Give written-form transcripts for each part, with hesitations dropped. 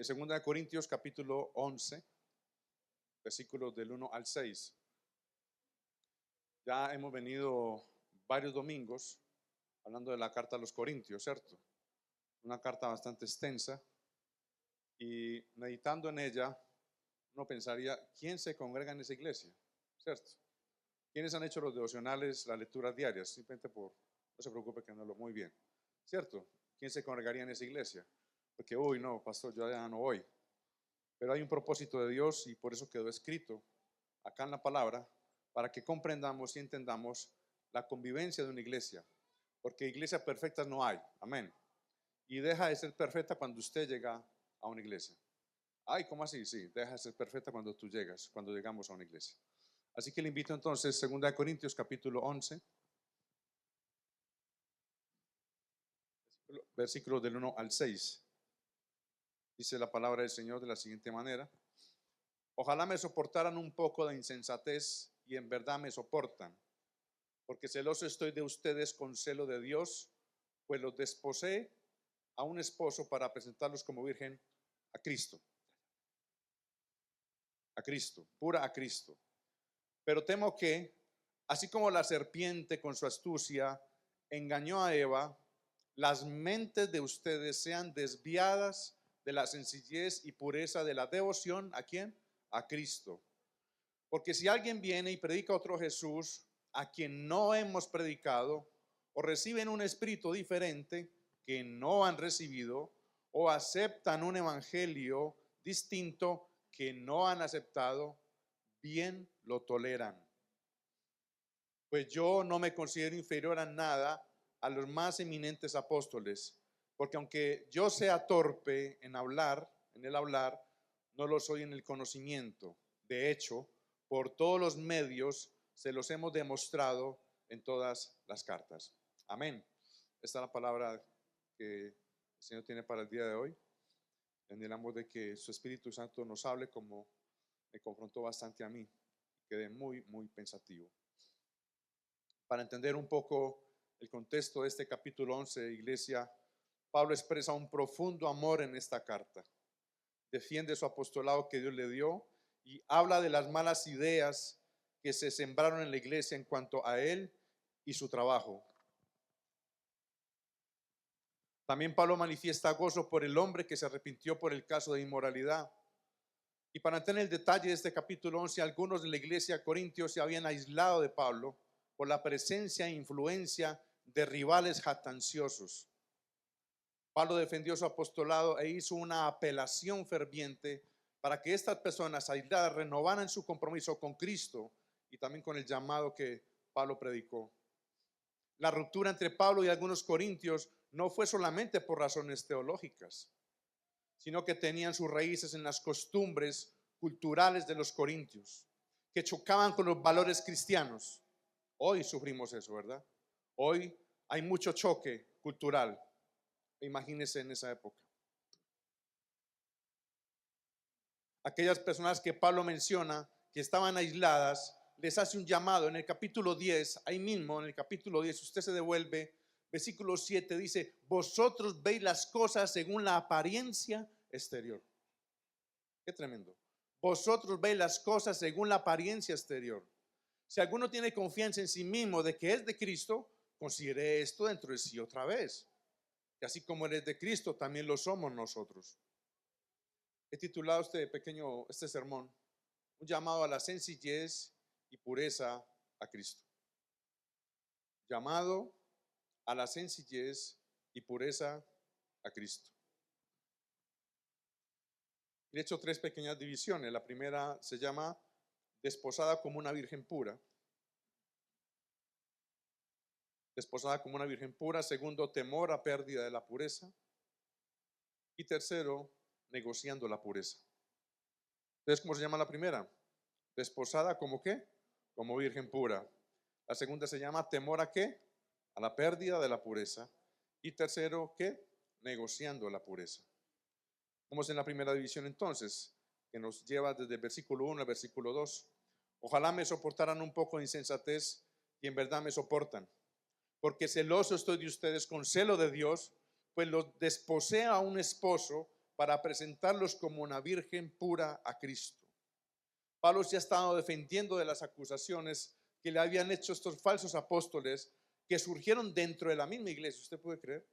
2 Corintios capítulo 11, versículos del 1 al 6. Ya hemos venido varios domingos hablando de la carta a los Corintios, ¿cierto? Una carta bastante extensa, y meditando en ella, uno pensaría, ¿quién se congrega en esa iglesia? ¿Cierto? ¿Quiénes han hecho los devocionales, las lecturas diarias? Simplemente no se preocupe que no lo muy bien, ¿cierto? ¿Quién se congregaría en esa iglesia? Porque, uy, no, pastor, yo ya no voy. Pero hay un propósito de Dios y por eso quedó escrito acá en la palabra, para que comprendamos y entendamos la convivencia de una iglesia. Porque iglesias perfectas no hay, amén. Y deja de ser perfecta cuando usted llega a una iglesia. Ay, ¿cómo así? Sí, deja de ser perfecta cuando tú llegas, cuando llegamos a una iglesia. Así que le invito entonces, 2 Corintios capítulo 11, versículos del 1 al 6. Dice la palabra del Señor de la siguiente manera: ojalá me soportaran un poco de insensatez, y en verdad me soportan, porque celoso estoy de ustedes con celo de Dios, pues los desposé a un esposo para presentarlos como virgen a Cristo. A Cristo, pura a Cristo. Pero temo que, así como la serpiente con su astucia engañó a Eva, las mentes de ustedes sean desviadas de la sencillez y pureza de la devoción. ¿A quién? A Cristo. Porque si alguien viene y predica otro Jesús a quien no hemos predicado, o reciben un espíritu diferente que no han recibido, o aceptan un evangelio distinto que no han aceptado, bien lo toleran. Pues yo no me considero inferior a nada a los más eminentes apóstoles, porque aunque yo sea torpe en el hablar, no lo soy en el conocimiento. De hecho, por todos los medios se los hemos demostrado en todas las cartas. Amén. Esta es la palabra que el Señor tiene para el día de hoy. Anhelamos de que su Espíritu Santo nos hable, como me confrontó bastante a mí. Quedé muy, muy pensativo. Para entender un poco el contexto de este capítulo 11, iglesia, Pablo expresa un profundo amor en esta carta. Defiende su apostolado que Dios le dio y habla de las malas ideas que se sembraron en la iglesia en cuanto a él y su trabajo. También Pablo manifiesta gozo por el hombre que se arrepintió por el caso de inmoralidad. Y para entender el detalle de este capítulo 11, algunos de la iglesia de Corintios se habían aislado de Pablo por la presencia e influencia de rivales jactanciosos. Pablo defendió su apostolado e hizo una apelación ferviente para que estas personas aisladas renovaran su compromiso con Cristo y también con el llamado que Pablo predicó. La ruptura entre Pablo y algunos corintios no fue solamente por razones teológicas, sino que tenían sus raíces en las costumbres culturales de los corintios, que chocaban con los valores cristianos. Hoy sufrimos eso, ¿verdad? Hoy hay mucho choque cultural. Imagínense en esa época. Aquellas personas que Pablo menciona que estaban aisladas, les hace un llamado en el capítulo 10, ahí mismo en el capítulo 10, usted se devuelve, versículo 7 dice: vosotros veis las cosas según la apariencia exterior. Qué tremendo. Vosotros veis las cosas según la apariencia exterior. Si alguno tiene confianza en sí mismo de que es de Cristo, considere esto dentro de sí otra vez, que así como eres de Cristo, también lo somos nosotros. He titulado este sermón, un llamado a la sencillez y pureza a Cristo. Llamado a la sencillez y pureza a Cristo. He hecho 3 pequeñas divisiones. La primera se llama desposada como una virgen pura. Desposada como una virgen pura. Segundo, temor a pérdida de la pureza. Y tercero, negociando la pureza. Entonces, ¿cómo se llama la primera? Desposada como ¿qué? Como virgen pura. La segunda se llama temor a ¿qué? A la pérdida de la pureza. Y tercero, ¿qué? Negociando la pureza. Vamos en la primera división entonces, que nos lleva desde el versículo 1 al versículo 2. Ojalá me soportaran un poco de insensatez, y en verdad me soportan, porque celoso estoy de ustedes con celo de Dios, pues los desposé a un esposo para presentarlos como una virgen pura a Cristo. Pablo se ha estado defendiendo de las acusaciones que le habían hecho estos falsos apóstoles que surgieron dentro de la misma iglesia. ¿Usted puede creer?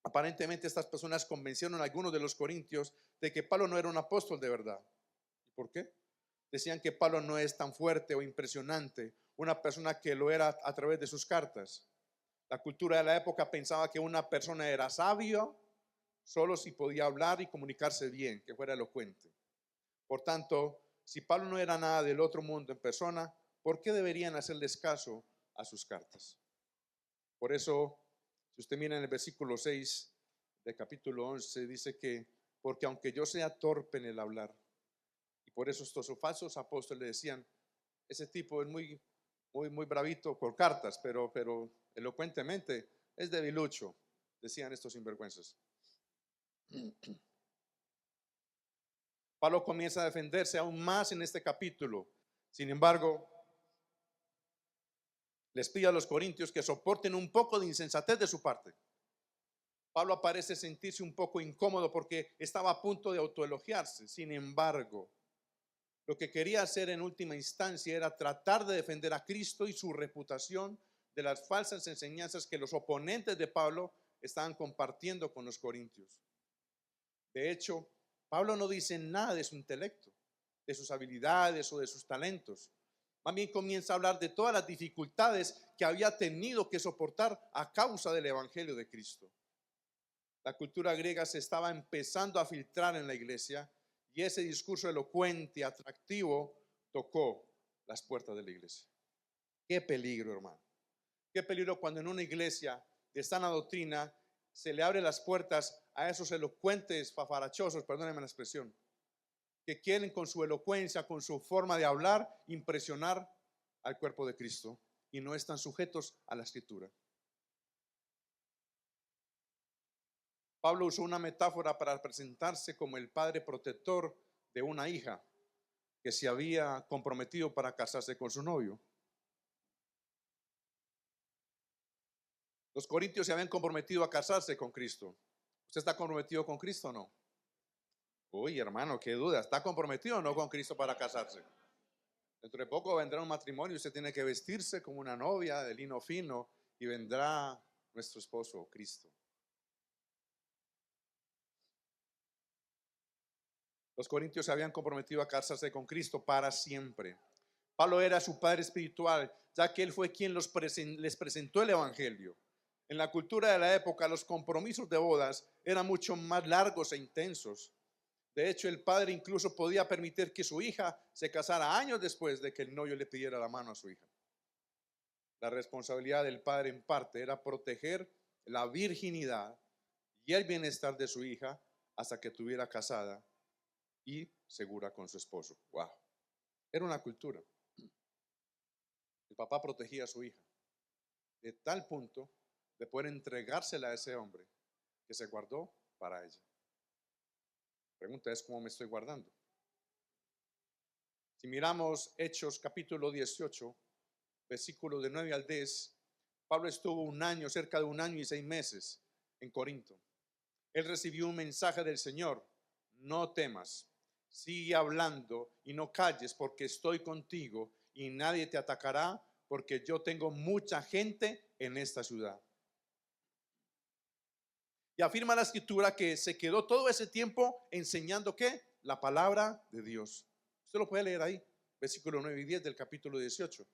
Aparentemente estas personas convencieron a algunos de los corintios de que Pablo no era un apóstol de verdad. ¿Y por qué? Decían que Pablo no es tan fuerte o impresionante, una persona que lo era a través de sus cartas. La cultura de la época pensaba que una persona era sabio solo si podía hablar y comunicarse bien, que fuera elocuente. Por tanto, si Pablo no era nada del otro mundo en persona, ¿por qué deberían hacerles caso a sus cartas? Por eso, si usted mira en el versículo 6 del capítulo 11, dice que, porque aunque yo sea torpe en el hablar, y por eso estos falsos apóstoles decían, ese tipo es muy bravito por cartas, pero elocuentemente es debilucho, decían estos sinvergüenzas. Pablo comienza a defenderse aún más en este capítulo. Sin embargo, les pide a los corintios que soporten un poco de insensatez de su parte. Pablo parece sentirse un poco incómodo porque estaba a punto de autoelogiarse. Sin embargo, lo que quería hacer en última instancia era tratar de defender a Cristo y su reputación de las falsas enseñanzas que los oponentes de Pablo estaban compartiendo con los corintios. De hecho, Pablo no dice nada de su intelecto, de sus habilidades o de sus talentos. Más bien comienza a hablar de todas las dificultades que había tenido que soportar a causa del evangelio de Cristo. La cultura griega se estaba empezando a filtrar en la iglesia y ese discurso elocuente y atractivo tocó las puertas de la iglesia. Qué peligro, hermano. Qué peligro cuando en una iglesia de sana doctrina se le abre las puertas a esos elocuentes fafarachosos, perdónenme la expresión, que quieren con su elocuencia, con su forma de hablar, impresionar al cuerpo de Cristo y no están sujetos a la escritura. Pablo usó una metáfora para presentarse como el padre protector de una hija que se había comprometido para casarse con su novio. Los corintios se habían comprometido a casarse con Cristo. ¿Usted está comprometido con Cristo o no? Uy, hermano, qué duda. ¿Está comprometido o no con Cristo para casarse? Dentro de poco vendrá un matrimonio y usted tiene que vestirse como una novia de lino fino y vendrá nuestro esposo, Cristo. Los corintios se habían comprometido a casarse con Cristo para siempre. Pablo era su padre espiritual, ya que él fue quien les presentó el evangelio. En la cultura de la época, los compromisos de bodas eran mucho más largos e intensos. De hecho, el padre incluso podía permitir que su hija se casara años después de que el novio le pidiera la mano a su hija. La responsabilidad del padre en parte era proteger la virginidad y el bienestar de su hija hasta que estuviera casada y segura con su esposo. Wow. Era una cultura. El papá protegía a su hija de tal punto de poder entregársela a ese hombre que se guardó para ella. La pregunta es, ¿cómo me estoy guardando? Si miramos Hechos capítulo 18, versículos de 9 al 10, Pablo estuvo un año, cerca de un año y 6 meses en Corinto. Él recibió un mensaje del Señor: no temas, sigue hablando y no calles, porque estoy contigo y nadie te atacará, porque yo tengo mucha gente en esta ciudad. Y afirma la escritura que se quedó todo ese tiempo enseñando ¿qué? La palabra de Dios. Usted lo puede leer ahí, versículo 9 y 10 del capítulo 18.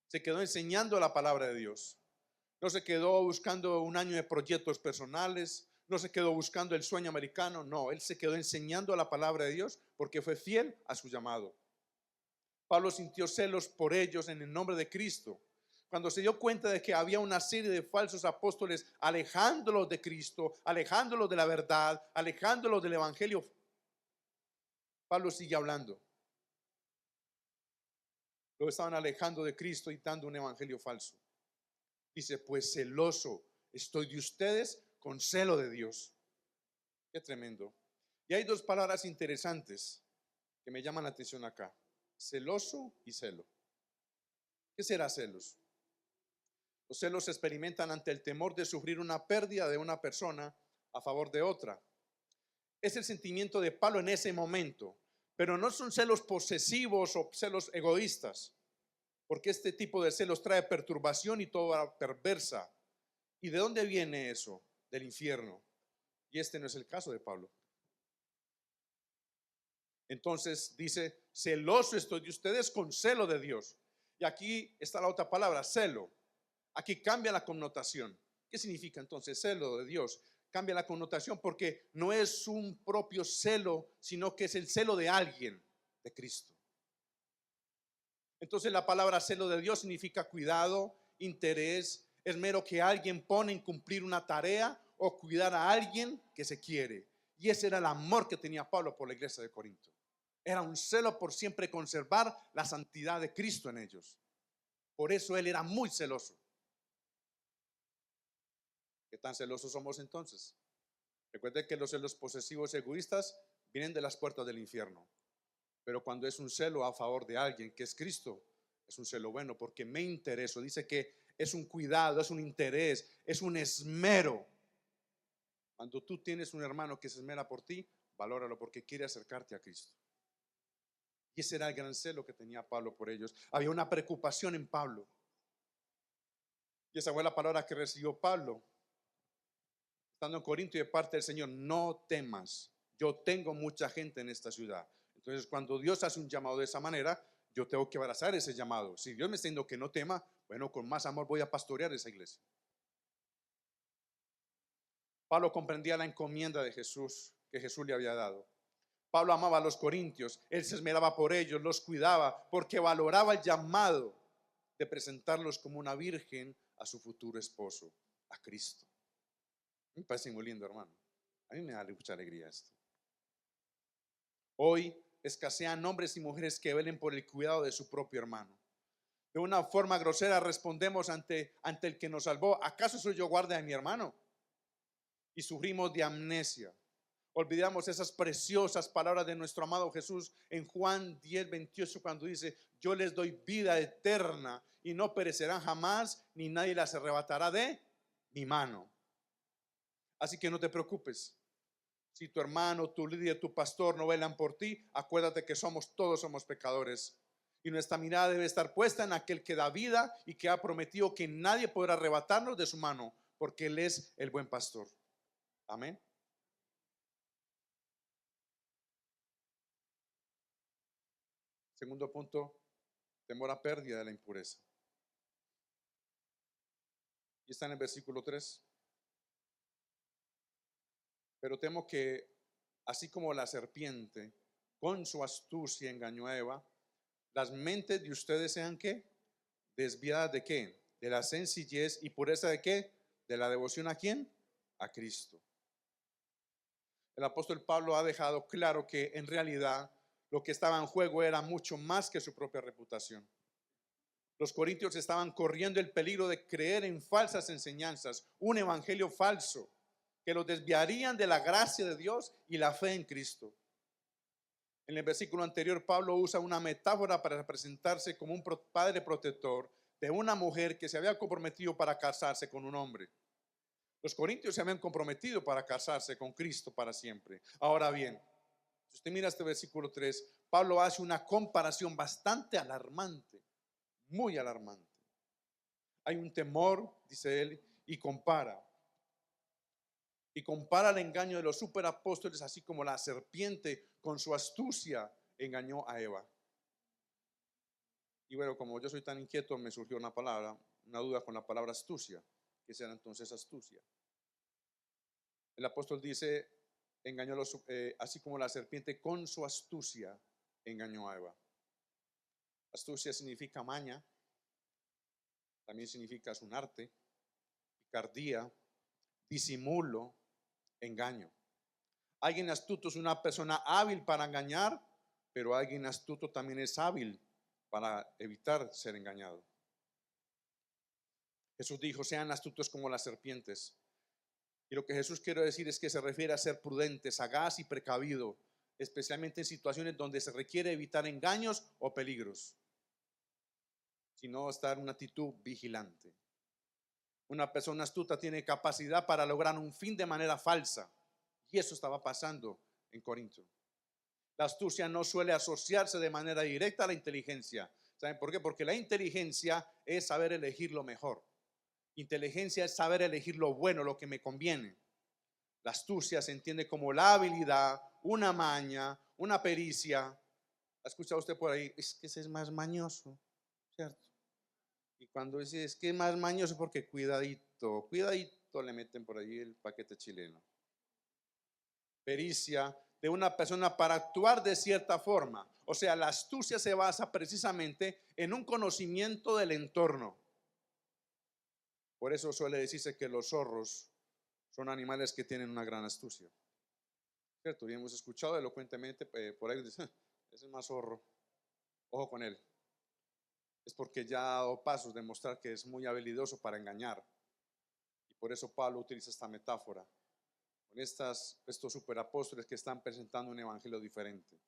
Se quedó enseñando la palabra de Dios. No se quedó buscando un año de proyectos personales, no se quedó buscando el sueño americano, no, él se quedó enseñando la palabra de Dios porque fue fiel a su llamado. Pablo sintió celos por ellos en el nombre de Cristo. Cuando se dio cuenta de que había una serie de falsos apóstoles alejándolos de Cristo, alejándolos de la verdad, alejándolos del evangelio, Pablo sigue hablando. Lo estaban alejando de Cristo y dando un evangelio falso. Dice, pues celoso estoy de ustedes con celo de Dios. Qué tremendo. Y hay dos palabras interesantes que me llaman la atención acá: celoso y celo. ¿Qué será celos? Los celos se experimentan ante el temor de sufrir una pérdida de una persona a favor de otra. Es el sentimiento de Pablo en ese momento, pero no son celos posesivos o celos egoístas, porque este tipo de celos trae perturbación y toda perversa. ¿Y de dónde viene eso? Del infierno. Y este no es el caso de Pablo. Entonces dice, celoso estoy de ustedes con celo de Dios. Y aquí está la otra palabra, celo. Aquí cambia la connotación. ¿Qué significa entonces celo de Dios? Cambia la connotación porque no es un propio celo, sino que es el celo de alguien, de Cristo. Entonces la palabra celo de Dios significa cuidado, interés, esmero que alguien pone en cumplir una tarea o cuidar a alguien que se quiere. Y ese era el amor que tenía Pablo por la iglesia de Corinto. Era un celo por siempre conservar la santidad de Cristo en ellos. Por eso él era muy celoso. ¿Qué tan celosos somos entonces? Recuerde que los celos posesivos egoístas vienen de las puertas del infierno. Pero cuando es un celo a favor de alguien que es Cristo, es un celo bueno porque me intereso. Dice que es un cuidado, es un interés, es un esmero. Cuando tú tienes un hermano que se esmera por ti, valóralo porque quiere acercarte a Cristo. Y ese era el gran celo que tenía Pablo por ellos. Había una preocupación en Pablo. Y esa fue la palabra que recibió Pablo estando en Corinto y de parte del Señor: no temas, yo tengo mucha gente en esta ciudad. Entonces cuando Dios hace un llamado de esa manera, yo tengo que abrazar ese llamado. Si Dios me está diciendo que no tema, bueno, con más amor voy a pastorear esa iglesia. Pablo comprendía la encomienda de Jesús, que Jesús le había dado. Pablo amaba a los corintios, él se esmeraba por ellos, los cuidaba, porque valoraba el llamado de presentarlos como una virgen a su futuro esposo, a Cristo. Me parece muy lindo, hermano. A mí me da mucha alegría esto. Hoy escasean hombres y mujeres que velen por el cuidado de su propio hermano. De una forma grosera respondemos ante el que nos salvó: ¿acaso soy yo guarda de mi hermano? Y sufrimos de amnesia. Olvidamos esas preciosas palabras de nuestro amado Jesús en Juan 10:28, cuando dice: yo les doy vida eterna y no perecerán jamás, ni nadie las arrebatará de mi mano. Así que no te preocupes. Si tu hermano, tu líder, tu pastor no velan por ti, acuérdate que todos somos pecadores. Y nuestra mirada debe estar puesta en aquel que da vida y que ha prometido que nadie podrá arrebatarnos de su mano, porque Él es el buen pastor. Amén. Segundo punto, temor a pérdida de la impureza. Y está en el versículo 3. Pero temo que, así como la serpiente con su astucia engañó a Eva, las mentes de ustedes sean ¿qué? Desviadas de ¿qué? De la sencillez y pureza de ¿qué? De la devoción ¿a quién? A Cristo. El apóstol Pablo ha dejado claro que en realidad lo que estaba en juego era mucho más que su propia reputación. Los corintios estaban corriendo el peligro de creer en falsas enseñanzas, un evangelio falso que los desviarían de la gracia de Dios y la fe en Cristo. En el versículo anterior, Pablo usa una metáfora para presentarse como un padre protector de una mujer que se había comprometido para casarse con un hombre. Los corintios se habían comprometido para casarse con Cristo para siempre. Ahora bien, si usted mira este versículo 3, Pablo hace una comparación bastante alarmante, muy alarmante. Hay un temor, dice él, y compara. Y compara el engaño de los superapóstoles, así como la serpiente con su astucia engañó a Eva. Y bueno, como yo soy tan inquieto, me surgió una duda con la palabra astucia. ¿Qué será entonces astucia? El apóstol dice: engañó así como la serpiente con su astucia engañó a Eva. Astucia significa maña, también significa es un arte, picardía, disimulo, engaño. Alguien astuto es una persona hábil para engañar, pero alguien astuto también es hábil para evitar ser engañado. Jesús dijo: sean astutos como las serpientes. Y lo que Jesús quiere decir es que se refiere a ser prudente, sagaz y precavido, especialmente en situaciones donde se requiere evitar engaños o peligros, sino estar en una actitud vigilante. Una persona astuta tiene capacidad para lograr un fin de manera falsa. Y eso estaba pasando en Corinto. La astucia no suele asociarse de manera directa a la inteligencia. ¿Saben por qué? Porque la inteligencia es saber elegir lo mejor. Inteligencia es saber elegir lo bueno, lo que me conviene. La astucia se entiende como la habilidad, una maña, una pericia. ¿Ha escuchado usted por ahí? Es que ese es más mañoso, ¿cierto? Y cuando dice es que es más mañoso, porque cuidadito, cuidadito le meten por ahí el paquete chileno. Pericia de una persona para actuar de cierta forma. O sea, la astucia se basa precisamente en un conocimiento del entorno. Por eso suele decirse que los zorros son animales que tienen una gran astucia, ¿cierto? Y hemos escuchado elocuentemente por ahí, dice, ese es más zorro, ojo con él. Es porque ya ha dado pasos de mostrar que es muy habilidoso para engañar. Y por eso Pablo utiliza esta metáfora con estos superapóstoles que están presentando un evangelio diferente.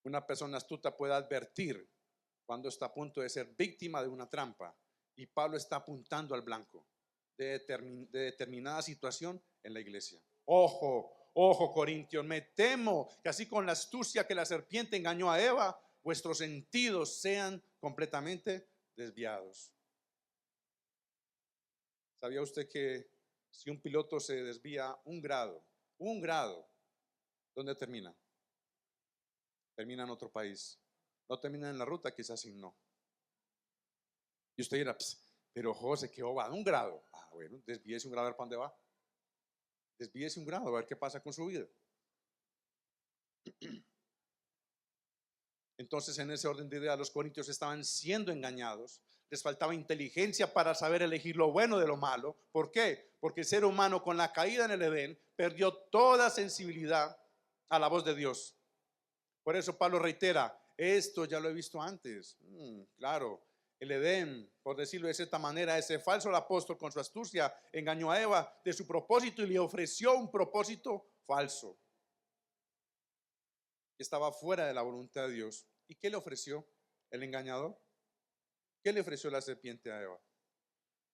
Una persona astuta puede advertir cuando está a punto de ser víctima de una trampa, y Pablo está apuntando al blanco de determinada situación en la iglesia. Ojo, ojo, Corintios, me temo que así con la astucia que la serpiente engañó a Eva, vuestros sentidos sean completamente desviados. ¿Sabía usted que si un piloto se desvía un grado, ¿dónde termina? Termina en otro país. No termina en la ruta, quizás sí no. Y usted dirá, pero José, ¿qué va? Un grado. Ah, bueno, desvíese un grado a ver para dónde va. Desvíese un grado a ver qué pasa con su vida. Entonces, en ese orden de ideas, los corintios estaban siendo engañados. Les faltaba inteligencia para saber elegir lo bueno de lo malo. ¿Por qué? Porque el ser humano, con la caída en el Edén, perdió toda sensibilidad a la voz de Dios. Por eso Pablo reitera, esto ya lo he visto antes. Claro, el Edén, por decirlo de cierta manera, ese falso apóstol con su astucia engañó a Eva de su propósito y le ofreció un propósito falso. Estaba fuera de la voluntad de Dios. ¿Y qué le ofreció el engañador? ¿Qué le ofreció la serpiente a Eva?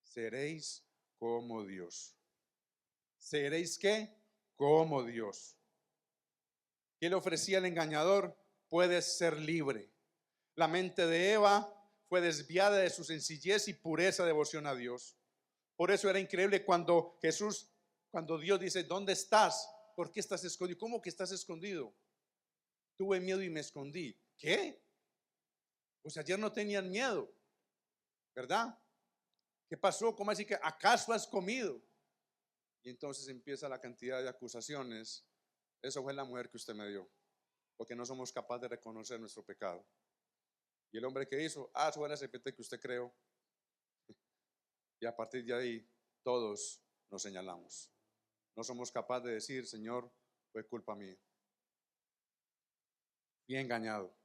Seréis como Dios. ¿Seréis qué? Como Dios. ¿Qué le ofrecía el engañador? Puedes ser libre. La mente de Eva fue desviada de su sencillez y pureza devoción a Dios. Por eso era increíble cuando Dios dice, ¿dónde estás? ¿Por qué estás escondido? ¿Cómo que estás escondido? Tuve miedo y me escondí. ¿Qué? Pues ayer no tenían miedo, ¿verdad? ¿Qué pasó? ¿Cómo así que acaso has comido? Y entonces empieza la cantidad de acusaciones. Eso fue la mujer que usted me dio, porque no somos capaces de reconocer nuestro pecado. Y el hombre que hizo, eso era la serpiente que usted creó. Y a partir de ahí, todos nos señalamos. No somos capaces de decir, Señor, fue culpa mía. Y engañado.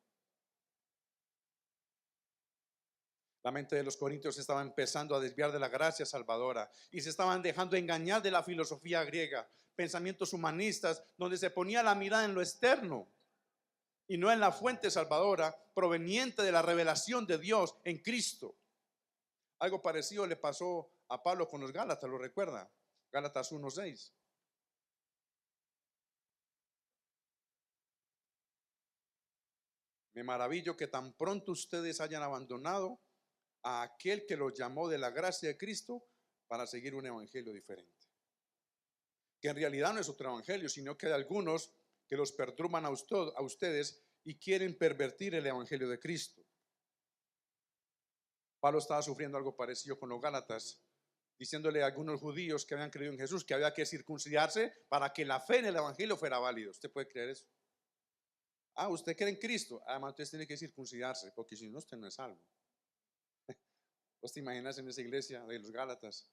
La mente de los corintios estaba empezando a desviar de la gracia salvadora y se estaban dejando engañar de la filosofía griega, pensamientos humanistas donde se ponía la mirada en lo externo y no en la fuente salvadora proveniente de la revelación de Dios en Cristo. Algo parecido le pasó a Pablo con los Gálatas, ¿lo recuerda? Gálatas 1:6. Me maravillo que tan pronto ustedes hayan abandonado a aquel que los llamó de la gracia de Cristo para seguir un evangelio diferente. Que en realidad no es otro evangelio, sino que hay algunos que los perturban a ustedes y quieren pervertir el evangelio de Cristo. Pablo estaba sufriendo algo parecido con los Gálatas, diciéndole a algunos judíos que habían creído en Jesús que había que circuncidarse para que la fe en el evangelio fuera válida. ¿Usted puede creer eso? Usted cree en Cristo, además usted tiene que circuncidarse, porque si no, usted no es salvo. ¿Vos te imaginas en esa iglesia de los Gálatas?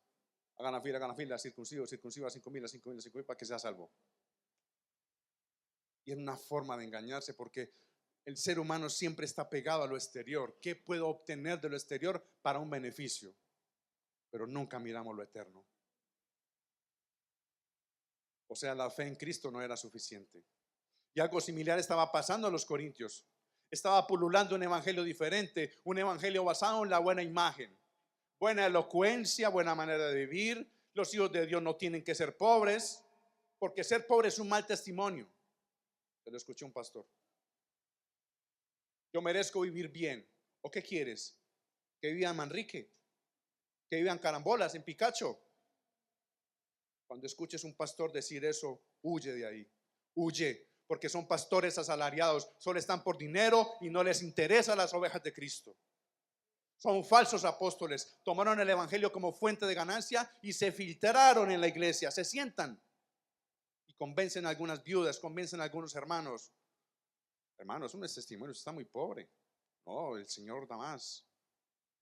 Hagan la fila, circuncido a 5,000, a 5,000, a 5,000 para que sea salvo. Y es una forma de engañarse, porque el ser humano siempre está pegado a lo exterior. ¿Qué puedo obtener de lo exterior para un beneficio? Pero nunca miramos lo eterno. O sea, la fe en Cristo no era suficiente. Y algo similar estaba pasando a los corintios. Estaba pululando un evangelio diferente, un evangelio basado en la buena imagen, buena elocuencia, buena manera de vivir. Los hijos de Dios no tienen que ser pobres, porque ser pobre es un mal testimonio. Se lo escuché un pastor. Yo merezco vivir bien. ¿O qué quieres? Que viva en Manrique, que viva en Carambolas, en Picacho. Cuando escuches un pastor decir eso, huye de ahí. Huye, porque son pastores asalariados, solo están por dinero y no les interesan las ovejas de Cristo. Son falsos apóstoles, tomaron el evangelio como fuente de ganancia y se filtraron en la iglesia, se sientan y convencen a algunas viudas, convencen a algunos hermanos. Hermanos, un testimonio, está muy pobre. No, el Señor da más.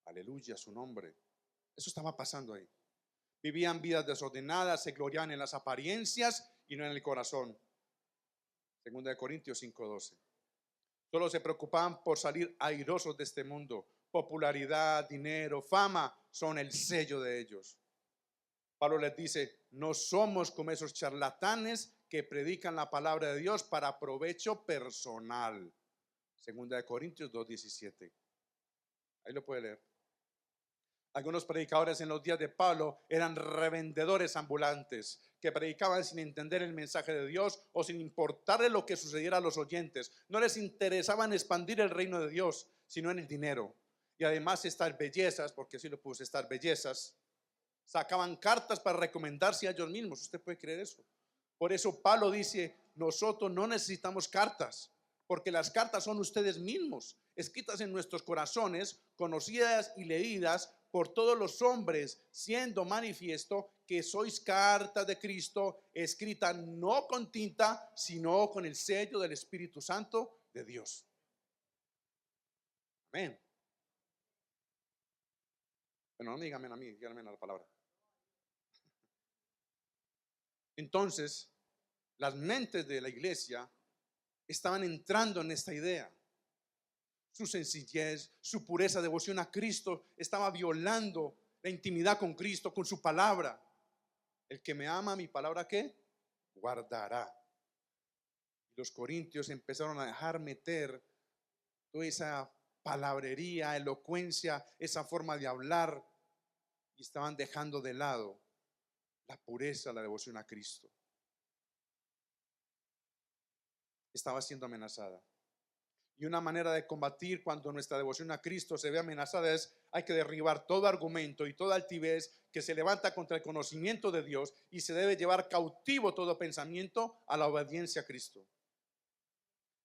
Aleluya, su nombre. Eso estaba pasando ahí. Vivían vidas desordenadas, se gloriaban en las apariencias y no en el corazón. Segunda de Corintios 5:12. Solo se preocupaban por salir airosos de este mundo. Popularidad, dinero, fama son el sello de ellos. Pablo les dice, no somos como esos charlatanes que predican la palabra de Dios para provecho personal. Segunda de Corintios 2:17. Ahí lo puede leer. Algunos predicadores en los días de Pablo eran revendedores ambulantes que predicaban sin entender el mensaje de Dios o sin importarle lo que sucediera a los oyentes. No les interesaba en expandir el reino de Dios, sino en el dinero. Y además estas bellezas, porque así lo puse, estas bellezas, sacaban cartas para recomendarse a ellos mismos. ¿Usted puede creer eso? Por eso Pablo dice, nosotros no necesitamos cartas, porque las cartas son ustedes mismos, escritas en nuestros corazones, conocidas y leídas por todos los hombres, siendo manifiesto que sois cartas de Cristo, escritas no con tinta, sino con el sello del Espíritu Santo de Dios. Amén. Bueno, no me digan amén a mí, díganme a la palabra. Entonces, las mentes de la iglesia estaban entrando en esta idea. Su sencillez, su pureza, devoción a Cristo estaba violando la intimidad con Cristo, con su palabra. El que me ama, mi palabra, ¿qué? Guardará. Y los corintios empezaron a dejar meter toda esa palabrería, elocuencia, esa forma de hablar, y estaban dejando de lado la pureza, la devoción a Cristo. Estaba siendo amenazada. Y una manera de combatir cuando nuestra devoción a Cristo se ve amenazada es, hay que derribar todo argumento y toda altivez que se levanta contra el conocimiento de Dios, y se debe llevar cautivo todo pensamiento a la obediencia a Cristo.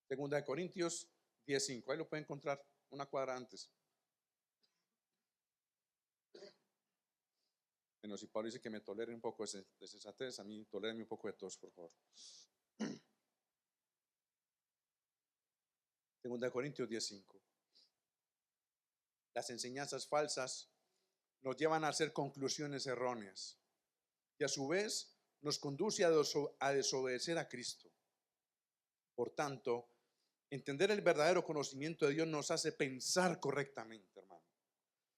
Segunda de Corintios 10:5, ahí lo pueden encontrar una cuadra antes. Bueno, si Pablo dice que me tolere un poco de sensatez, a mí toléreme un poco de tos, por favor. Segunda de Corintios 10:5. Las enseñanzas falsas nos llevan a hacer conclusiones erróneas y a su vez nos conduce a desobedecer a Cristo. Por tanto, entender el verdadero conocimiento de Dios nos hace pensar correctamente, hermano.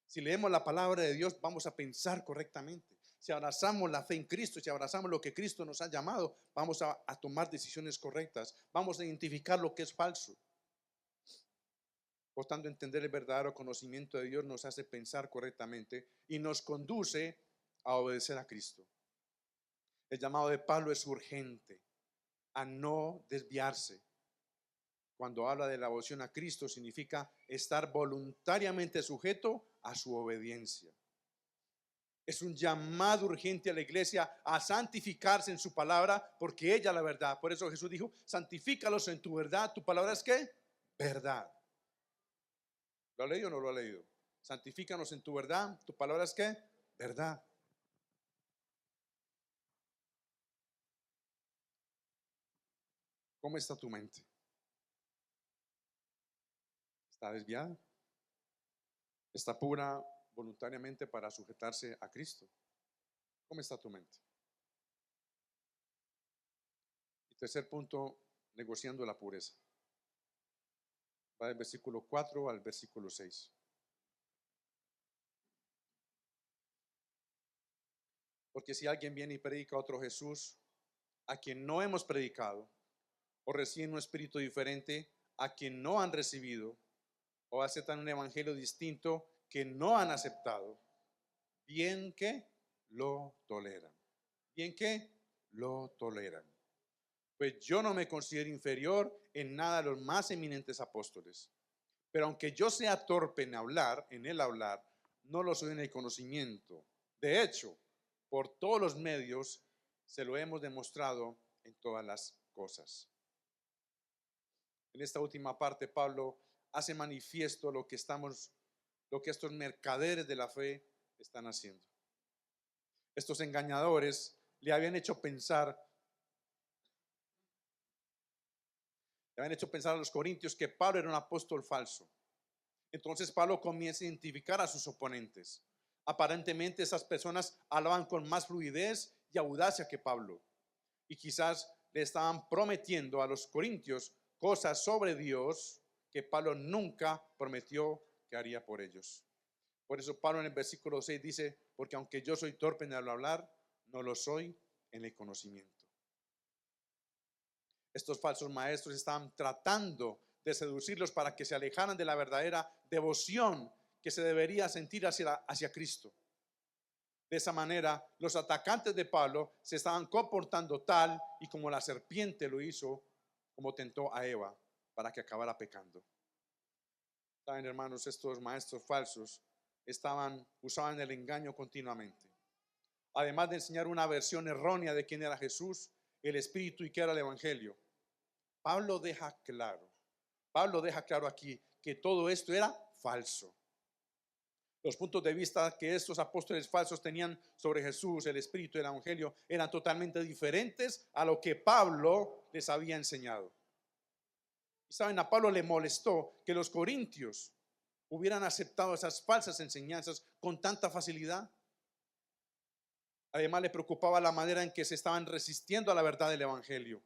Si leemos la palabra de Dios, vamos a pensar correctamente. Si abrazamos la fe en Cristo, si abrazamos lo que Cristo nos ha llamado, vamos a tomar decisiones correctas. Vamos a identificar lo que es falso. Por tanto, entender el verdadero conocimiento de Dios nos hace pensar correctamente y nos conduce a obedecer a Cristo. El llamado de Pablo es urgente, a no desviarse. Cuando habla de la devoción a Cristo, significa estar voluntariamente sujeto a su obediencia. Es un llamado urgente a la iglesia a santificarse en su palabra, porque ella es la verdad. Por eso Jesús dijo, santifícalos en tu verdad. ¿Tu palabra es qué? Verdad. ¿Lo ha leído o no lo ha leído? Santifícanos en tu verdad. ¿Tu palabra es qué? Verdad. ¿Cómo está tu mente? ¿Está desviada? ¿Está pura voluntariamente para sujetarse a Cristo? ¿Cómo está tu mente? Y tercer punto, negociando la pureza. Va del versículo 4 al versículo 6. Porque si alguien viene y predica a otro Jesús, a quien no hemos predicado, o reciben un espíritu diferente, a quien no han recibido, o aceptan un evangelio distinto que no han aceptado, bien que lo toleran. Bien que lo toleran. Pues yo no me considero inferior en nada a los más eminentes apóstoles. Pero aunque yo sea torpe en el hablar, no lo soy en el conocimiento. De hecho, por todos los medios se lo hemos demostrado en todas las cosas. En esta última parte, Pablo hace manifiesto lo que estos mercaderes de la fe están haciendo. Estos engañadores le habían hecho pensar a los corintios que Pablo era un apóstol falso. Entonces Pablo comienza a identificar a sus oponentes. Aparentemente esas personas hablaban con más fluidez y audacia que Pablo. Y quizás le estaban prometiendo a los corintios cosas sobre Dios que Pablo nunca prometió que haría por ellos. Por eso Pablo en el versículo 6 dice, porque aunque yo soy torpe en el hablar, no lo soy en el conocimiento. Estos falsos maestros estaban tratando de seducirlos para que se alejaran de la verdadera devoción que se debería sentir hacia Cristo. De esa manera, los atacantes de Pablo se estaban comportando tal y como la serpiente lo hizo, como tentó a Eva para que acabara pecando. Saben, hermanos, estos maestros falsos usaban el engaño continuamente. Además de enseñar una versión errónea de quién era Jesús, el Espíritu y qué era el Evangelio. Pablo deja claro aquí que todo esto era falso. Los puntos de vista que estos apóstoles falsos tenían sobre Jesús, el Espíritu y el Evangelio eran totalmente diferentes a lo que Pablo les había enseñado. Y saben, a Pablo le molestó que los corintios hubieran aceptado esas falsas enseñanzas con tanta facilidad. Además le preocupaba la manera en que se estaban resistiendo a la verdad del Evangelio.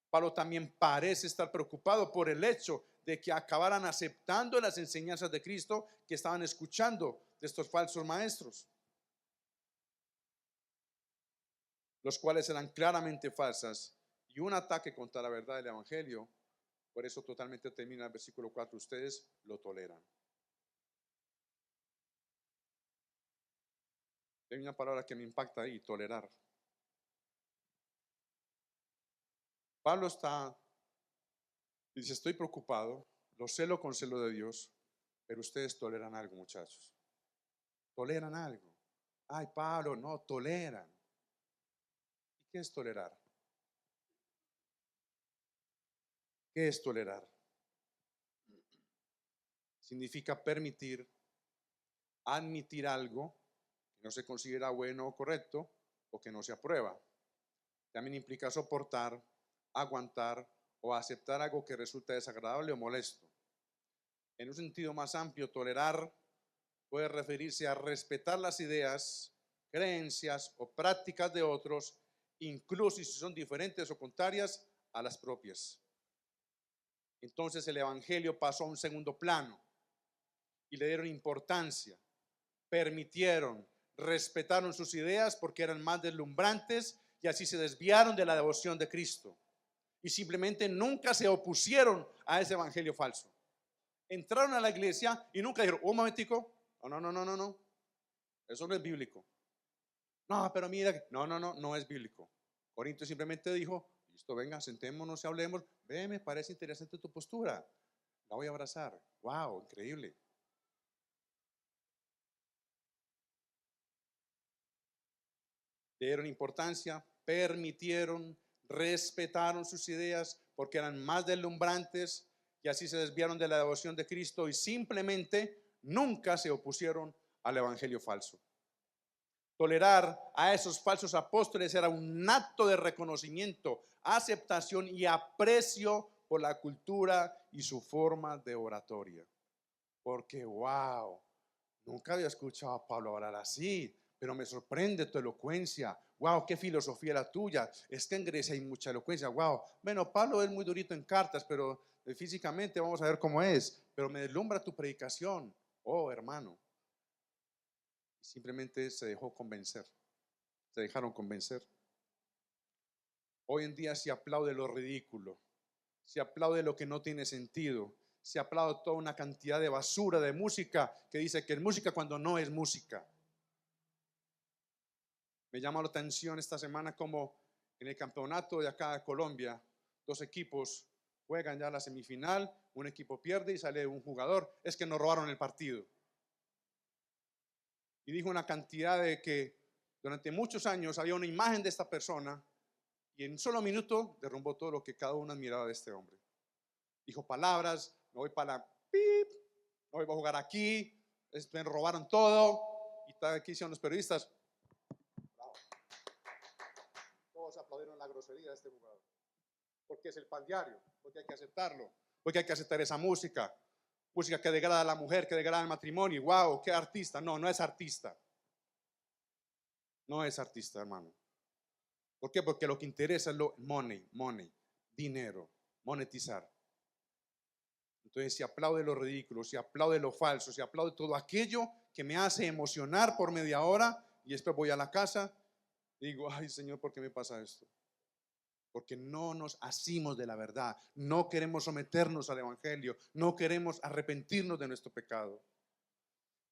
Pablo también parece estar preocupado por el hecho de que acabaran aceptando las enseñanzas de Cristo que estaban escuchando de estos falsos maestros, los cuales eran claramente falsas y un ataque contra la verdad del Evangelio. Por eso totalmente termina el versículo 4, ustedes lo toleran. Hay una palabra que me impacta ahí, tolerar. Pablo dice, estoy preocupado, lo celo con celo de Dios, pero ustedes toleran algo, muchachos. Toleran algo. Ay, Pablo, no, toleran. ¿Y qué es tolerar? ¿Qué es tolerar? Significa permitir, admitir algo que no se considera bueno o correcto o que no se aprueba. También implica soportar, aguantar o aceptar algo que resulta desagradable o molesto. En un sentido más amplio, tolerar puede referirse a respetar las ideas, creencias o prácticas de otros, incluso si son diferentes o contrarias a las propias. Entonces el Evangelio pasó a un segundo plano y le dieron importancia, permitieron, respetaron sus ideas porque eran más deslumbrantes y así se desviaron de la devoción de Cristo y simplemente nunca se opusieron a ese evangelio falso. Entraron a la iglesia y nunca dijeron, un momentico, no, eso no es bíblico. No, pero mira, no es bíblico. Corinto simplemente dijo, listo, venga, sentémonos y hablemos. Ve, me parece interesante tu postura, la voy a abrazar. Wow, increíble. Le dieron importancia, permitieron, respetaron sus ideas porque eran más deslumbrantes y así se desviaron de la devoción de Cristo y simplemente nunca se opusieron al evangelio falso. Tolerar a esos falsos apóstoles era un acto de reconocimiento, aceptación y aprecio por la cultura y su forma de oratoria. Porque wow, nunca había escuchado a Pablo hablar así, pero me sorprende tu elocuencia. Wow, qué filosofía la tuya. Es que en Grecia hay mucha elocuencia. Wow, bueno, Pablo es muy durito en cartas, pero físicamente vamos a ver cómo es. Pero me deslumbra tu predicación. Oh, hermano. Simplemente se dejaron convencer. Hoy en día se aplaude lo ridículo, se aplaude lo que no tiene sentido, se aplaude toda una cantidad de basura de música que dice que es música cuando no es música. Me llama la atención esta semana como en el campeonato de acá de Colombia, dos equipos juegan ya la semifinal, un equipo pierde y sale un jugador, es que nos robaron el partido. Y dijo una cantidad de que durante muchos años había una imagen de esta persona y en un solo minuto derrumbó todo lo que cada uno admiraba de este hombre. Dijo palabras, me voy para la pip, no voy a jugar aquí, me robaron todo. Y está aquí hicieron los periodistas. Bravo. Todos aplaudieron la grosería de este jugador. Porque es el pan diario, porque hay que aceptarlo, porque hay que aceptar esa música. Música que degrada a la mujer, que degrada el matrimonio. Wow, qué artista. No, no es artista. No es artista, hermano. ¿Por qué? Porque lo que interesa es lo money, dinero, monetizar. Entonces se aplaude lo ridículo, se aplaude lo falso, se aplaude todo aquello que me hace emocionar por media hora y después voy a la casa y digo, ay Señor, ¿por qué me pasa esto? Porque no nos asimos de la verdad, no queremos someternos al evangelio, no queremos arrepentirnos de nuestro pecado.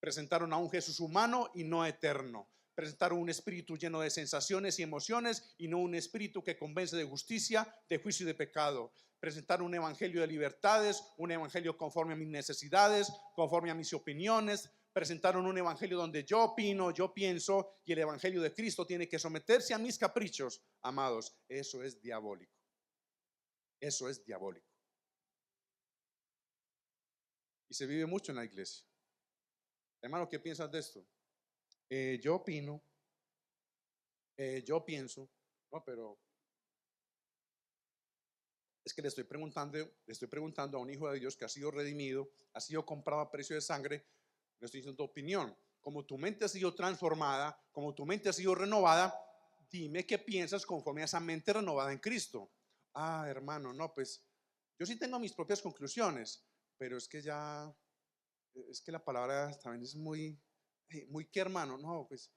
Presentaron a un Jesús humano y no eterno. Presentaron un espíritu lleno de sensaciones y emociones y no un espíritu que convence de justicia, de juicio y de pecado. Presentaron un evangelio de libertades, un evangelio conforme a mis necesidades, conforme a mis opiniones. Presentaron un evangelio donde yo opino, yo pienso, y el evangelio de Cristo tiene que someterse a mis caprichos. Amados, eso es diabólico. Eso es diabólico. Y se vive mucho en la iglesia. Hermano, ¿qué piensas de esto? Yo opino, yo pienso, no, pero es que le estoy preguntando a un hijo de Dios que ha sido redimido, ha sido comprado a precio de sangre, le estoy diciendo tu opinión. Como tu mente ha sido transformada, como tu mente ha sido renovada, dime qué piensas conforme a esa mente renovada en Cristo. Ah, hermano, no, pues yo sí tengo mis propias conclusiones, pero es que la palabra también es muy que hermano, no, pues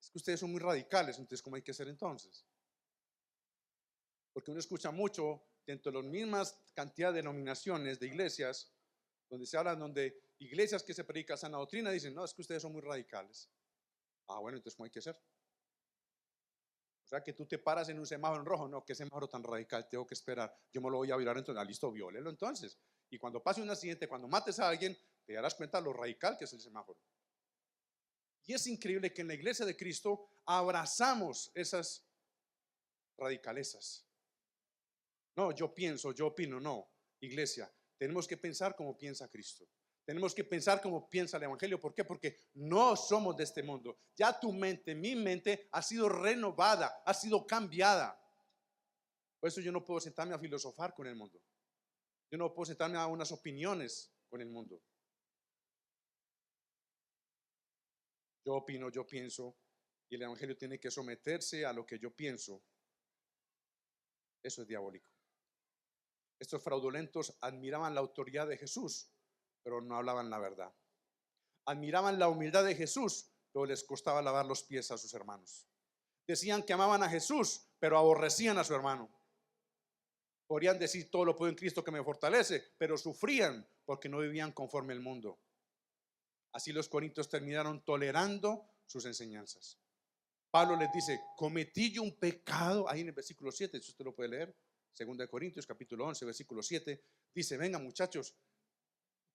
es que ustedes son muy radicales, entonces ¿cómo hay que hacer entonces? Porque uno escucha mucho dentro de las mismas cantidad de denominaciones de iglesias, donde se hablan, donde iglesias que se predican sana doctrina dicen, no, es que ustedes son muy radicales. Ah, bueno, entonces ¿cómo hay que hacer? O sea, que tú te paras en un semáforo en rojo, no, qué semáforo tan radical, tengo que esperar, yo me lo voy a violar, entonces, ah, listo, viólelo entonces. Y cuando pase un accidente, cuando mates a alguien, te darás cuenta de lo radical que es el semáforo. Y es increíble que en la iglesia de Cristo abrazamos esas radicalezas. No, yo pienso, yo opino, no. Iglesia, tenemos que pensar como piensa Cristo. Tenemos que pensar como piensa el Evangelio. ¿Por qué? Porque no somos de este mundo. Ya tu mente, mi mente ha sido renovada, ha sido cambiada. Por eso yo no puedo sentarme a filosofar con el mundo. Yo no puedo sentarme a unas opiniones con el mundo. Yo opino, yo pienso, y el Evangelio tiene que someterse a lo que yo pienso. Eso es diabólico. Estos fraudulentos admiraban la autoridad de Jesús, pero no hablaban la verdad. Admiraban la humildad de Jesús, pero les costaba lavar los pies a sus hermanos. Decían que amaban a Jesús, pero aborrecían a su hermano. Podrían decir todo lo puedo en Cristo que me fortalece, pero sufrían porque no vivían conforme al mundo. Así los corintios terminaron tolerando sus enseñanzas. Pablo les dice, cometí yo un pecado, ahí en el versículo 7, si usted lo puede leer, 2 Corintios capítulo 11, versículo 7, dice, venga muchachos,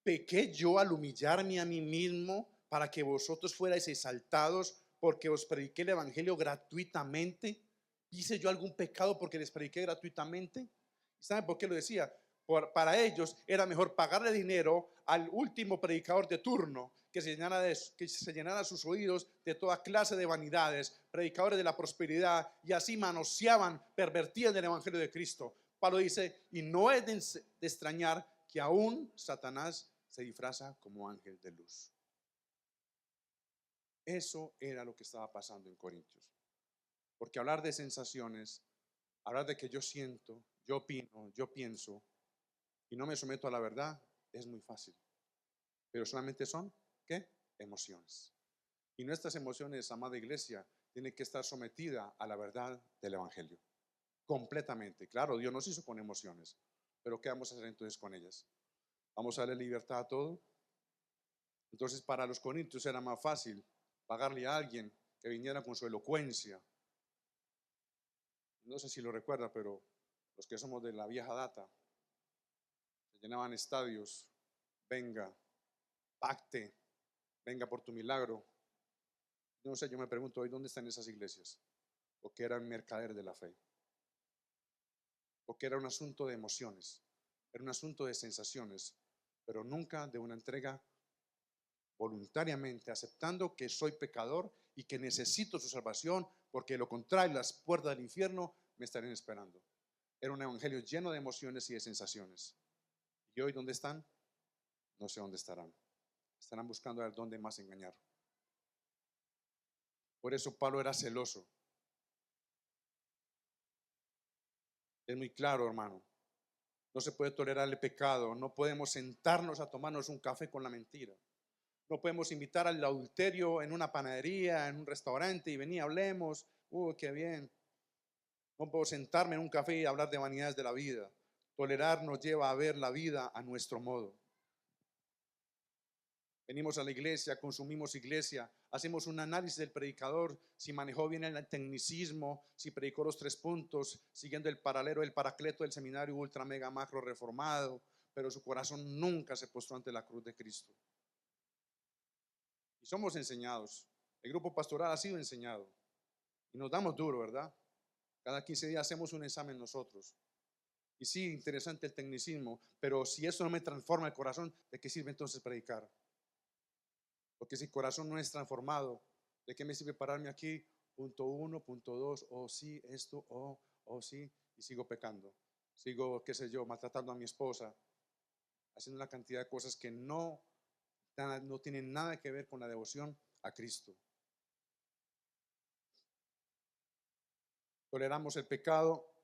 ¿pequé yo al humillarme a mí mismo para que vosotros fuerais exaltados porque os prediqué el evangelio gratuitamente? ¿Hice yo algún pecado porque les prediqué gratuitamente? ¿Saben por qué lo decía? Para ellos era mejor pagarle dinero al último predicador de turno que se llenara sus oídos de toda clase de vanidades, predicadores de la prosperidad, y así manoseaban, pervertían el evangelio de Cristo. Pablo dice, y no es de extrañar que aún Satanás se disfraza como ángel de luz. Eso era lo que estaba pasando en Corintios. Porque hablar de sensaciones, hablar de que yo siento, yo opino, yo pienso y no me someto a la verdad es muy fácil. Pero solamente son, ¿qué? Emociones. Y nuestras emociones, amada iglesia, tienen que estar sometida a la verdad del evangelio. Completamente. Claro, Dios nos hizo con emociones. Pero ¿qué vamos a hacer entonces con ellas? ¿Vamos a darle libertad a todo? Entonces para los corintios era más fácil pagarle a alguien que viniera con su elocuencia. No sé si lo recuerda, pero los que somos de la vieja data, se llenaban estadios, venga, pacte, venga por tu milagro. No sé, yo me pregunto hoy, ¿dónde están esas iglesias? ¿O que eran mercader de la fe? ¿O que era un asunto de emociones? Era un asunto de sensaciones, pero nunca de una entrega voluntariamente, aceptando que soy pecador y que necesito su salvación, porque de lo contrario las puertas del infierno me estarían esperando. Era un evangelio lleno de emociones y de sensaciones. ¿Y hoy dónde están? No sé dónde estarán. Estarán buscando a ver dónde más engañar. Por eso Pablo era celoso. Es muy claro, hermano. No se puede tolerar el pecado. No podemos sentarnos a tomarnos un café con la mentira. No podemos invitar al adulterio en una panadería, en un restaurante y venir, hablemos. Qué bien. No puedo sentarme en un café y hablar de vanidades de la vida. Tolerar nos lleva a ver la vida a nuestro modo. Venimos a la iglesia, consumimos iglesia, hacemos un análisis del predicador, si manejó bien el tecnicismo, si predicó los 3 puntos, siguiendo el paralelo, el paracleto del seminario ultra mega macro reformado, pero su corazón nunca se postró ante la cruz de Cristo. Y somos enseñados, el grupo pastoral ha sido enseñado y nos damos duro, ¿verdad? Cada 15 días hacemos un examen nosotros. Y sí, interesante el tecnicismo, pero si eso no me transforma el corazón, ¿de qué sirve entonces predicar? Porque si el corazón no es transformado, ¿de qué me sirve pararme aquí? Punto 1, punto 2, sí, esto, sí, y sigo pecando. Sigo, qué sé yo, maltratando a mi esposa, haciendo una cantidad de cosas que no tienen nada que ver con la devoción a Cristo. Toleramos el pecado,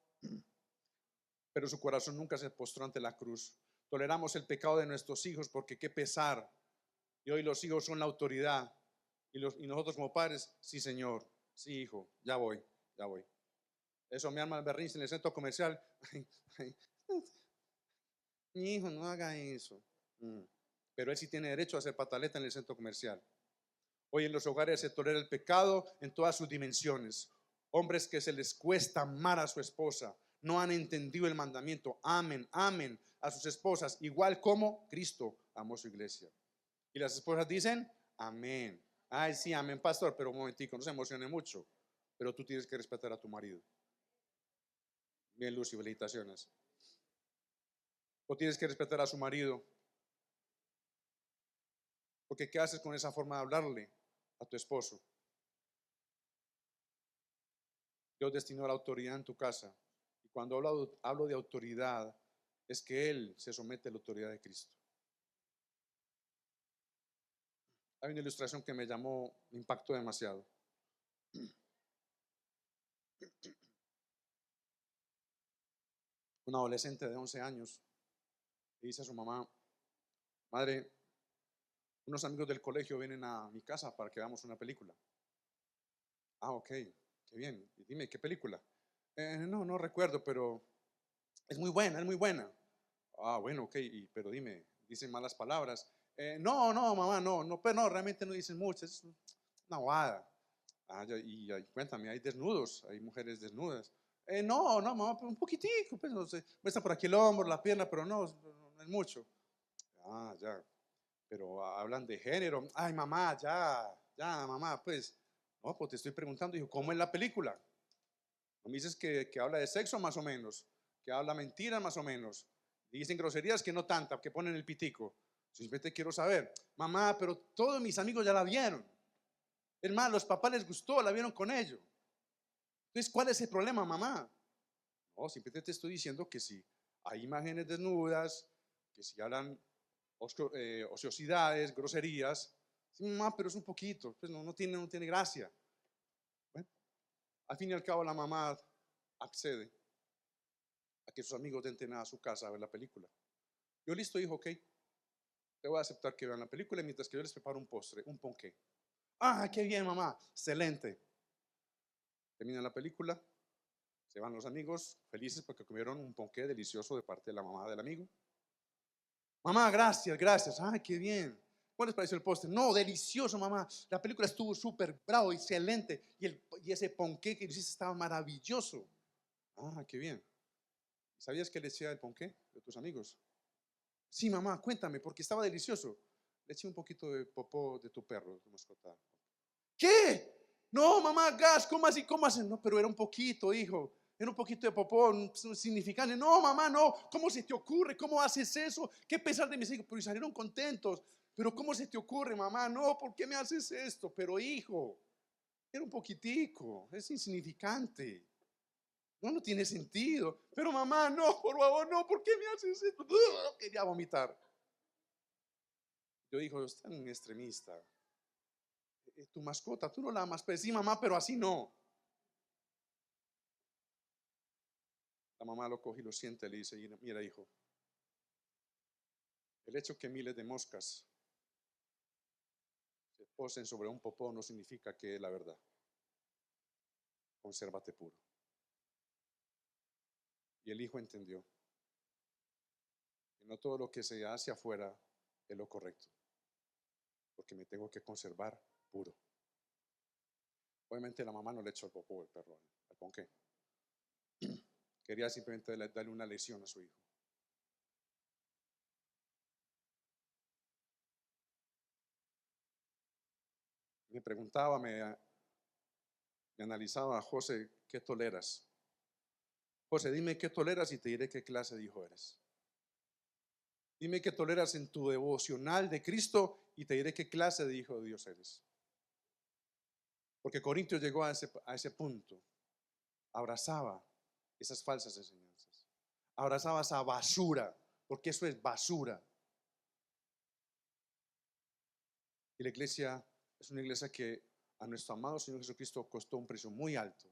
pero su corazón nunca se postró ante la cruz. Toleramos el pecado de nuestros hijos porque qué pesar. Y hoy los hijos son la autoridad. Y nosotros como padres, sí señor, sí hijo, ya voy, ya voy. Eso me arma el berrinche en el centro comercial. Ay, ay, mi hijo, no haga eso. Pero él sí tiene derecho a hacer pataleta en el centro comercial. Hoy en los hogares se tolera el pecado en todas sus dimensiones. Hombres que se les cuesta amar a su esposa, no han entendido el mandamiento. Amen a sus esposas, igual como Cristo amó su iglesia. Y las esposas dicen, amén. Ay, sí, amén, pastor, pero un momentico, no se emocione mucho. Pero tú tienes que respetar a tu marido. Bien, Lucy, felicitaciones. O tienes que respetar a su marido. Porque ¿qué haces con esa forma de hablarle a tu esposo? Dios destinó la autoridad en tu casa. Y cuando hablo de autoridad, es que Él se somete a la autoridad de Cristo. Hay una ilustración que me impactó demasiado. Un adolescente de 11 años le dice a su mamá, madre, unos amigos del colegio vienen a mi casa para que veamos una película. Ah, ok, qué bien. Y dime, ¿qué película? No recuerdo, pero es muy buena, es muy buena. Ah, bueno, ok, pero dime, ¿dicen malas palabras? No, mamá, no, pero no, realmente no dicen mucho, es una bobada. Ah, cuéntame, hay desnudos, hay mujeres desnudas. No, mamá, un poquitico, pues no sé, muestra por aquí el hombro, la pierna, pero no es mucho. Ah, ya, pero hablan de género. Ay, mamá, ya, mamá, pues, no, pues te estoy preguntando, hijo, ¿cómo es la película? No me dices que habla de sexo más o menos, que habla mentiras más o menos, dicen groserías que no tanta, que ponen el pitico. Simplemente quiero saber, mamá, pero todos mis amigos ya la vieron. Hermano, los papás les gustó, la vieron con ellos. Entonces, ¿cuál es el problema, mamá? No, simplemente te estoy diciendo que si hay imágenes desnudas, que si hablan ociosidades, groserías, sí, mamá, pero es un poquito, pues no tiene gracia. Bueno, al fin y al cabo la mamá accede a que sus amigos entren a su casa a ver la película. Yo listo, hijo, ok, te voy a aceptar que vean la película mientras que yo les preparo un postre, un ponqué. Ah, qué bien, mamá, excelente. Termina la película, se van los amigos felices porque comieron un ponqué delicioso de parte de la mamá del amigo. Mamá, gracias, ay, qué bien. ¿Cuál les pareció el postre? No, delicioso, mamá. La película estuvo súper bravo, excelente. Y ese ponqué que hiciste estaba maravilloso. Ah, qué bien. ¿Sabías que le eché el ponqué de tus amigos? Sí, mamá, cuéntame, porque estaba delicioso. Le eché un poquito de popó de tu perro, tu mascota. ¿Qué? No, mamá, gas, ¿cómo así? ¿Cómo así? No, pero era un poquito, hijo. Era un poquito de popó, significante. No, mamá, no. ¿Cómo se te ocurre? ¿Cómo haces eso? ¿Qué pesar de mis hijos? Pero salieron contentos. Pero ¿cómo se te ocurre, mamá? No, ¿por qué me haces esto? Pero hijo, era un poquitico. Es insignificante. No, no tiene sentido. Pero mamá, no, por favor, no. ¿Por qué me haces esto? Quería vomitar. Yo dijo, es tan extremista. Tu mascota, tú no la amas. Pues sí, mamá, pero así no. La mamá lo coge y lo siente y le dice, mira hijo, el hecho que miles de moscas se posen sobre un popó no significa que es la verdad. Consérvate puro. Y el hijo entendió que no todo lo que se hace afuera es lo correcto, porque me tengo que conservar puro. Obviamente la mamá no le echó el popó al perro, al ponqué. Quería simplemente darle una lección a su hijo. Me preguntaba, me analizaba, José, ¿qué toleras? José, dime qué toleras y te diré qué clase de hijo eres. Dime qué toleras en tu devocional de Cristo y te diré qué clase de hijo de Dios eres. Porque Corintios llegó a ese punto. Abrazaba esas falsas enseñanzas. Abrazaba esa basura, porque eso es basura. Y la iglesia es una iglesia que a nuestro amado Señor Jesucristo costó un precio muy alto,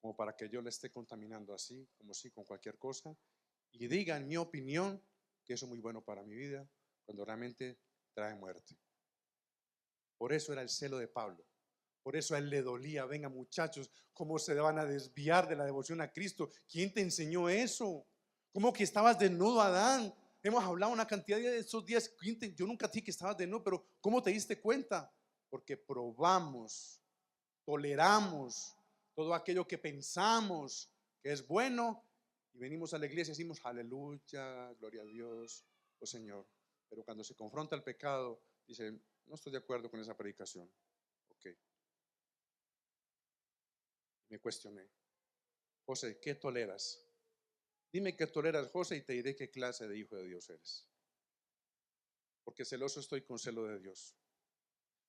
como para que yo le esté contaminando así, como si con cualquier cosa, y diga en mi opinión que eso es muy bueno para mi vida, cuando realmente trae muerte. Por eso era el celo de Pablo. Por eso a él le dolía. Venga, muchachos, ¿cómo se van a desviar de la devoción a Cristo? ¿Quién te enseñó eso? ¿Cómo que estabas desnudo, Adán? Hemos hablado una cantidad de esos días. Yo nunca te dije que estabas desnudo, pero ¿cómo te diste cuenta? Porque probamos, toleramos todo aquello que pensamos que es bueno y venimos a la iglesia y decimos aleluya, gloria a Dios, oh Señor. Pero cuando se confronta el pecado, dice, no estoy de acuerdo con esa predicación. Ok, me cuestioné. José, ¿qué toleras? Dime qué toleras, José, y te diré qué clase de hijo de Dios eres. Porque celoso estoy con celo de Dios.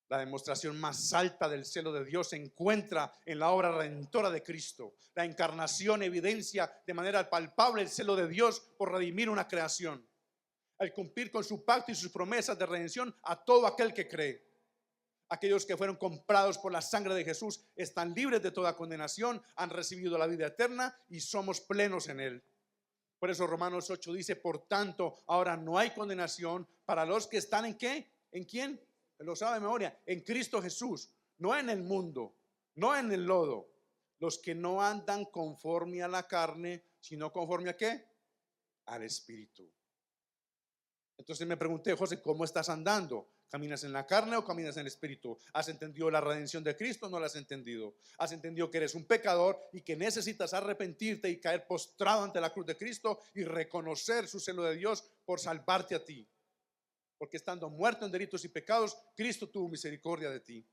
La demostración más alta del celo de Dios se encuentra en la obra redentora de Cristo. La encarnación evidencia de manera palpable el celo de Dios por redimir una creación, al cumplir con su pacto y sus promesas de redención a todo aquel que cree. Aquellos que fueron comprados por la sangre de Jesús están libres de toda condenación, han recibido la vida eterna y somos plenos en él. Por eso Romanos 8 dice, por tanto, ahora no hay condenación para los que están en ¿qué? ¿En quién? Lo sabe de memoria, en Cristo Jesús, no en el mundo, no en el lodo. Los que no andan conforme a la carne, sino conforme a ¿qué? Al Espíritu. Entonces me pregunté, José, ¿cómo estás andando? ¿Caminas en la carne o caminas en el Espíritu? ¿Has entendido la redención de Cristo o no la has entendido? ¿Has entendido que eres un pecador y que necesitas arrepentirte y caer postrado ante la cruz de Cristo y reconocer su celo de Dios por salvarte a ti? Porque estando muerto en delitos y pecados, Cristo tuvo misericordia de ti.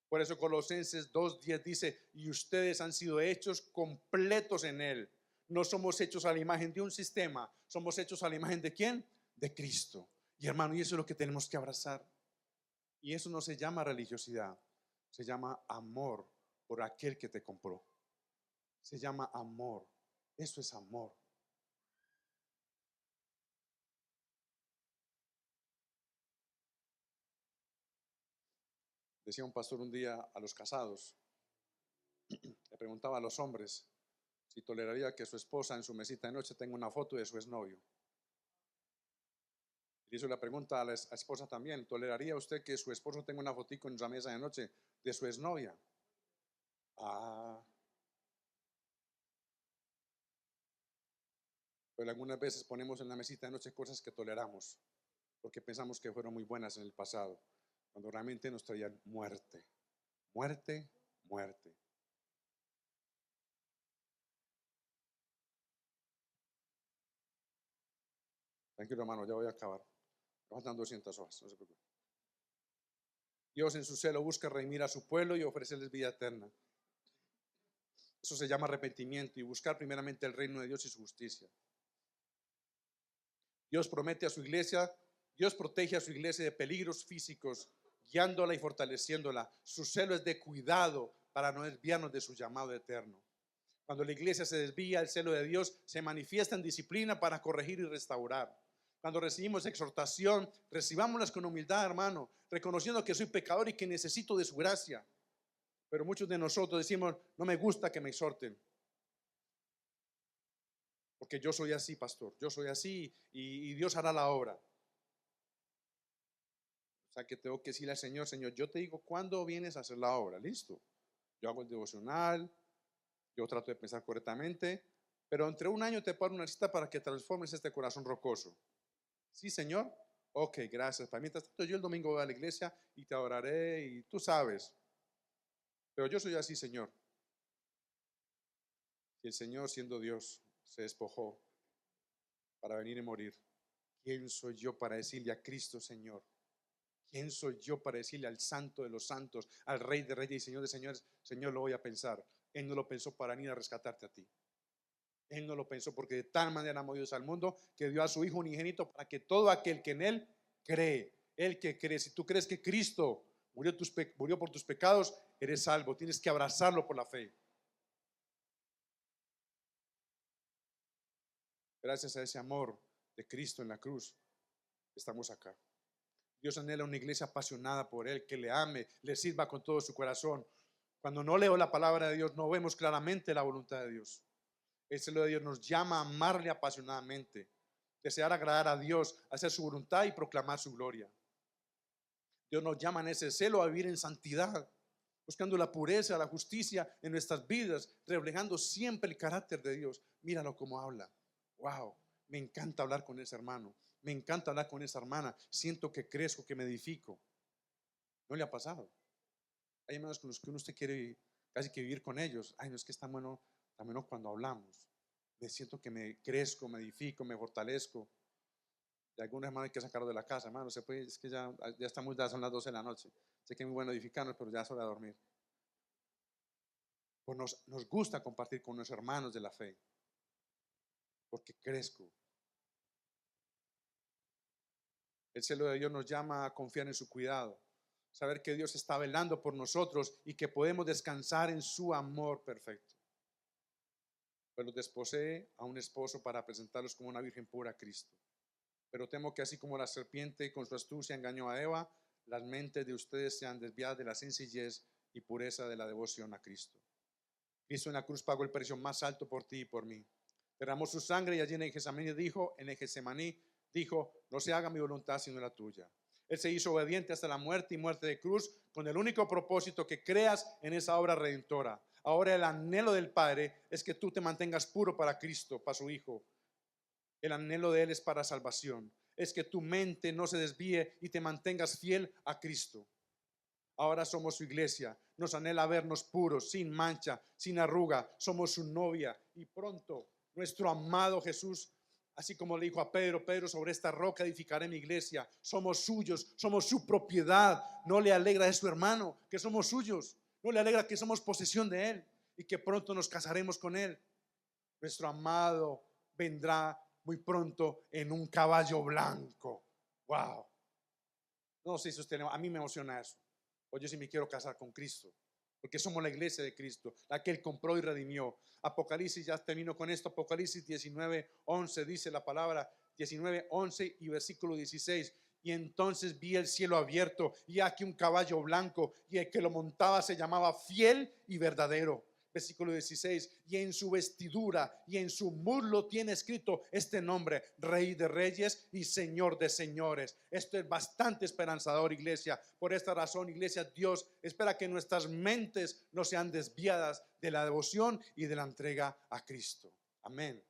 Por eso Colosenses 2:10 dice, y ustedes han sido hechos completos en Él. No somos hechos a la imagen de un sistema, somos hechos a la imagen de ¿quién? De Cristo. Y hermano, y eso es lo que tenemos que abrazar. Y eso no se llama religiosidad, se llama amor por aquel que te compró. Se llama amor. Eso es amor. Decía un pastor un día a los casados, le preguntaba a los hombres si toleraría que su esposa en su mesita de noche tenga una foto de su exnovio. Y hizo la pregunta a la esposa también, ¿toleraría usted que su esposo tenga una fotico en la mesa de noche de su exnovia? Ah, pero algunas veces ponemos en la mesita de noche cosas que toleramos. porque pensamos que fueron muy buenas en el pasado, cuando realmente nos traían muerte, muerte, muerte. Tranquilo, hermano, ya voy a acabar. Me faltan 200 hojas, no se preocupe. Dios en su celo busca redimir a su pueblo y ofrecerles vida eterna. Eso se llama arrepentimiento y buscar primeramente el reino de Dios y su justicia. Dios promete a su iglesia, Dios protege a su iglesia de peligros físicos, guiándola y fortaleciéndola. Su celo es de cuidado para no desviarnos de su llamado eterno. Cuando la iglesia se desvía, el celo de Dios se manifiesta en disciplina para corregir y restaurar. Cuando recibimos exhortación, recibámoslas con humildad, hermano, reconociendo que soy pecador y que necesito de su gracia. Pero muchos de nosotros decimos, no me gusta que me exhorten, porque yo soy así, pastor, yo soy así y Dios hará la obra. O sea que tengo que decirle al Señor, Señor, yo te digo cuándo vienes a hacer la obra, listo. Yo hago el devocional, yo trato de pensar correctamente, pero entre un año te paro una cita para que transformes este corazón rocoso. ¿Sí, Señor? Ok, gracias. Para mientras tanto, yo el domingo voy a la iglesia y te adoraré y tú sabes. Pero yo soy así, Señor. Y el Señor, siendo Dios, se despojó para venir y morir. ¿Quién soy yo para decirle a Cristo, Señor? ¿Quién soy yo para decirle al Santo de los Santos, al Rey de Reyes y Señor de Señores, Señor, lo voy a pensar? Él no lo pensó para venir a rescatarte a ti. Él no lo pensó porque de tal manera amó Dios al mundo que dio a su Hijo unigénito para que todo aquel que en Él cree, el que cree, si tú crees que Cristo murió por tus pecados, eres salvo. Tienes que abrazarlo por la fe. Gracias a ese amor de Cristo en la cruz, estamos acá. Dios anhela una iglesia apasionada por Él, que le ame, le sirva con todo su corazón. Cuando no leo la palabra de Dios, no vemos claramente la voluntad de Dios. El celo de Dios nos llama a amarle apasionadamente, desear agradar a Dios, hacer su voluntad y proclamar su gloria. Dios nos llama en ese celo a vivir en santidad, buscando la pureza, la justicia en nuestras vidas, reflejando siempre el carácter de Dios. Míralo cómo habla. Wow, me encanta hablar con ese hermano, me encanta hablar con esa hermana. Siento que crezco, que me edifico. ¿No le ha pasado? Hay hermanos con los que uno usted quiere casi que vivir con ellos. Ay, no, es que está bueno cuando hablamos. Me siento que me crezco, me edifico, me fortalezco. De algunos hermanos hay que sacarlo de la casa, hermano. Se puede, es que ya está muy tarde, son las 12 de la noche. Sé que es muy bueno edificarnos, pero ya es hora de dormir. Pues nos gusta compartir con nuestros hermanos de la fe, porque crezco. El celo de Dios nos llama a confiar en su cuidado, saber que Dios está velando por nosotros y que podemos descansar en su amor perfecto. Pues los desposee a un esposo para presentarlos como una virgen pura a Cristo. Pero temo que así como la serpiente con su astucia engañó a Eva, las mentes de ustedes sean desviadas de la sencillez y pureza de la devoción a Cristo. Cristo en la cruz pagó el precio más alto por ti y por mí. Derramó su sangre y allí en el Getsemaní dijo, no se haga mi voluntad sino la tuya. Él se hizo obediente hasta la muerte y muerte de cruz con el único propósito que creas en esa obra redentora. Ahora el anhelo del Padre es que tú te mantengas puro para Cristo, para su Hijo. El anhelo de Él es para salvación. Es que tu mente no se desvíe y te mantengas fiel a Cristo. Ahora somos su iglesia. Nos anhela vernos puros, sin mancha, sin arruga. Somos su novia. Y pronto nuestro amado Jesús, así como le dijo a Pedro, Pedro, sobre esta roca edificaré mi iglesia. Somos suyos, somos su propiedad. No le alegra a su hermano que somos suyos. No le alegra que somos posesión de Él y que pronto nos casaremos con Él. Nuestro amado vendrá muy pronto en un caballo blanco. Wow. No sé si usted, a mí me emociona eso. Oye, si me quiero casar con Cristo, porque somos la iglesia de Cristo, la que Él compró y redimió. Apocalipsis, ya termino con esto, Apocalipsis 19:11 dice la palabra, 19:11 y versículo 16. Y entonces vi el cielo abierto y aquí un caballo blanco y el que lo montaba se llamaba Fiel y Verdadero. Versículo 16, y en su vestidura y en su muslo tiene escrito este nombre, Rey de Reyes y Señor de Señores. Esto es bastante esperanzador, iglesia. Por esta razón, iglesia, Dios espera que nuestras mentes no sean desviadas de la devoción y de la entrega a Cristo. Amén.